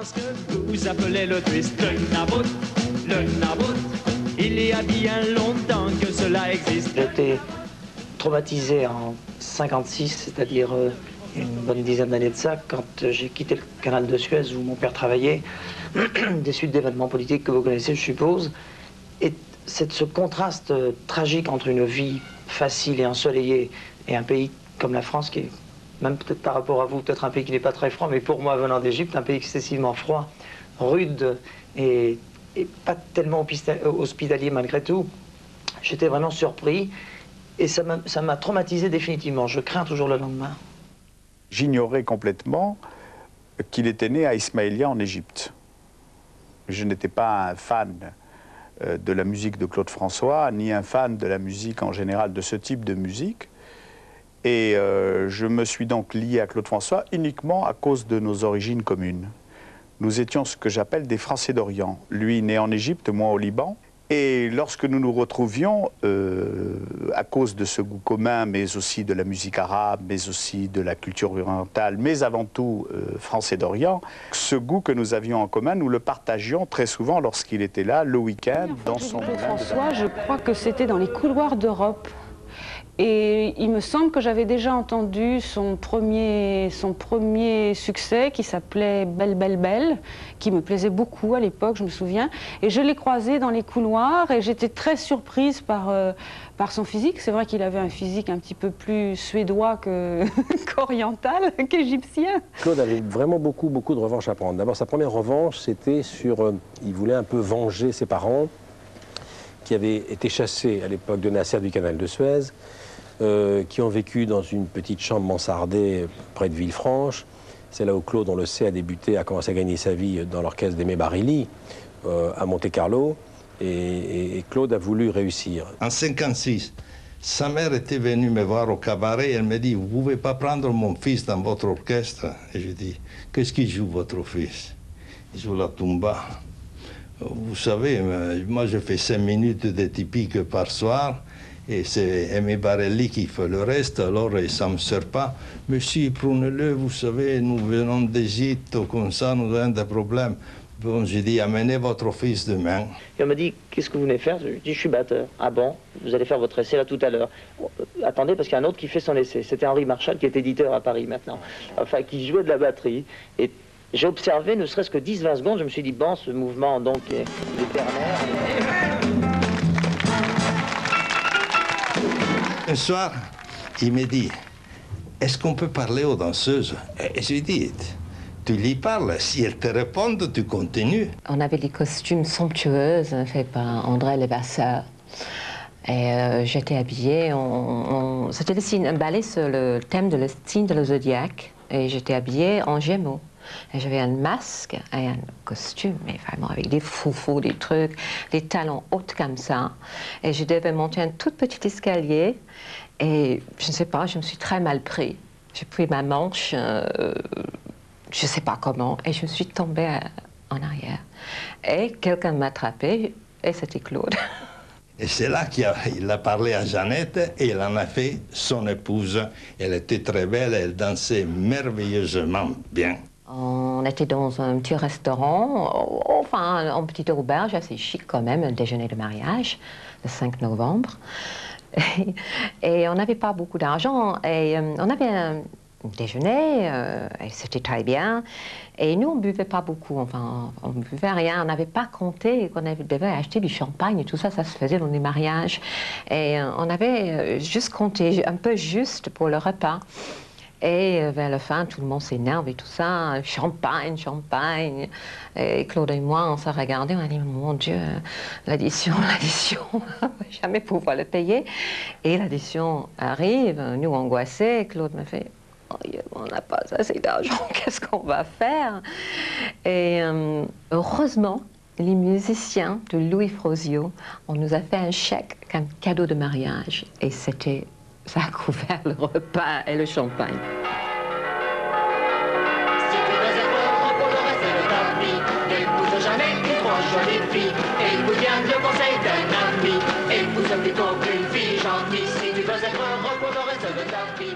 Ce que vous appelez le twist, le nabout, il y a bien longtemps que cela existe. J'étais traumatisé en 56, c'est-à-dire une bonne dizaine d'années de ça, quand j'ai quitté le canal de Suez où mon père travaillait, des suites d'événements politiques que vous connaissez, je suppose. Et c'est ce contraste tragique entre une vie facile et ensoleillée et un pays comme la France qui est, même peut-être par rapport à vous, peut-être un pays qui n'est pas très froid, mais pour moi, venant d'Égypte, un pays excessivement froid, rude et pas tellement hospitalier malgré tout. J'étais vraiment surpris et ça m'a traumatisé définitivement. Je crains toujours le lendemain. J'ignorais complètement qu'il était né à Ismaïlia en Égypte. Je n'étais pas un fan de la musique de Claude François, ni un fan de la musique en général, de ce type de musique. Et je me suis donc lié à Claude François uniquement à cause de nos origines communes. Nous étions ce que j'appelle des Français d'Orient. Lui né en Égypte, moi au Liban. Et lorsque nous nous retrouvions, à cause de ce goût commun, mais aussi de la musique arabe, mais aussi de la culture orientale, mais avant tout Français d'Orient, ce goût que nous avions en commun, nous le partagions très souvent lorsqu'il était là, le week-end, dans son... Claude François, je crois que c'était dans les couloirs d'Europe. Et il me semble que j'avais déjà entendu son premier succès qui s'appelait Belle, Belle, Belle, qui me plaisait beaucoup à l'époque, je me souviens. Et je l'ai croisé dans les couloirs et j'étais très surprise par son physique. C'est vrai qu'il avait un physique un petit peu plus suédois qu'oriental, qu'égyptien. Claude avait vraiment beaucoup de revanches à prendre. D'abord, sa première revanche, c'était sur... il voulait un peu venger ses parents, qui avaient été chassés à l'époque de Nasser du canal de Suez, qui ont vécu dans une petite chambre mansardée près de Villefranche. C'est là où Claude, on le sait, a commencé à gagner sa vie dans l'orchestre d'Aimé Barilli, à Monte-Carlo. Et Claude a voulu réussir. En 1956, sa mère était venue me voir au cabaret et elle me dit « Vous ne pouvez pas prendre mon fils dans votre orchestre ?» Et je dis « Qu'est-ce qu'il joue, votre fils ?» Il joue la tumba. Vous savez, moi je fais 5 minutes de typique par soir et c'est Aimé Barilli qui fait le reste, alors ça ne me sert pas. Monsieur, prenez-le, vous savez, nous venons d'Égypte, comme ça, nous avons des problèmes. Bon, j'ai dit, amenez votre fils demain. Et on m'a dit, qu'est-ce que vous venez faire? Je lui ai dit, je suis batteur. Ah bon? Vous allez faire votre essai là tout à l'heure. Attendez, parce qu'il y a un autre qui fait son essai. C'était Henri Marchal, qui est éditeur à Paris maintenant. Enfin, qui jouait de la batterie. Et j'ai observé, ne serait-ce que 10-20 secondes, je me suis dit, bon, ce mouvement, donc, est ternaire. Un soir, il me dit, est-ce qu'on peut parler aux danseuses? Et je lui dis, tu lui parles, si elles te répondent, tu continues. On avait des costumes somptueux, faits par André Levasseur. Et j'étais habillée, c'était un ballet sur le thème de le signe de le zodiaque. Et j'étais habillée en gémeaux. Et j'avais un masque et un costume, mais vraiment avec des foufous, des trucs, des talons hauts comme ça. Et je devais monter un tout petit escalier. Et je ne sais pas, je me suis très mal pris. J'ai pris ma manche, je ne sais pas comment, et je me suis tombée en arrière. Et quelqu'un m'a attrapée, et c'était Claude. Et c'est là qu'il a parlé à Jeannette et il en a fait son épouse. Elle était très belle, elle dansait merveilleusement bien. On était dans un petit restaurant, enfin, une petite auberge assez chic quand même, un déjeuner de mariage, le 5 novembre. Et on n'avait pas beaucoup d'argent, et on avait un déjeuner, et c'était très bien. Et nous, on ne buvait pas beaucoup, enfin, on ne buvait rien, on n'avait pas compté qu'on devait acheter du champagne et tout ça, ça se faisait dans les mariages. Et on avait juste compté, un peu juste pour le repas. Et vers la fin, tout le monde s'énerve et tout ça, champagne, champagne. Et Claude et moi, on s'est regardés, on a dit, mon Dieu, l'addition, on va jamais pouvoir le payer. Et l'addition arrive, nous angoissés, Claude me fait, oh, on n'a pas assez d'argent, qu'est-ce qu'on va faire? Et heureusement, les musiciens de Louis Frosio, on nous a fait un chèque comme cadeau de mariage. Et c'était... ça a couvert le repas et le champagne. Si tu veux être heureux pour le reste de ta vie, n'épouse jamais une trop jolie fille. Écoute bien le conseil d'un ami, épouse plutôt qu'une fille gentille. Si tu veux être heureux pour le reste de ta vie.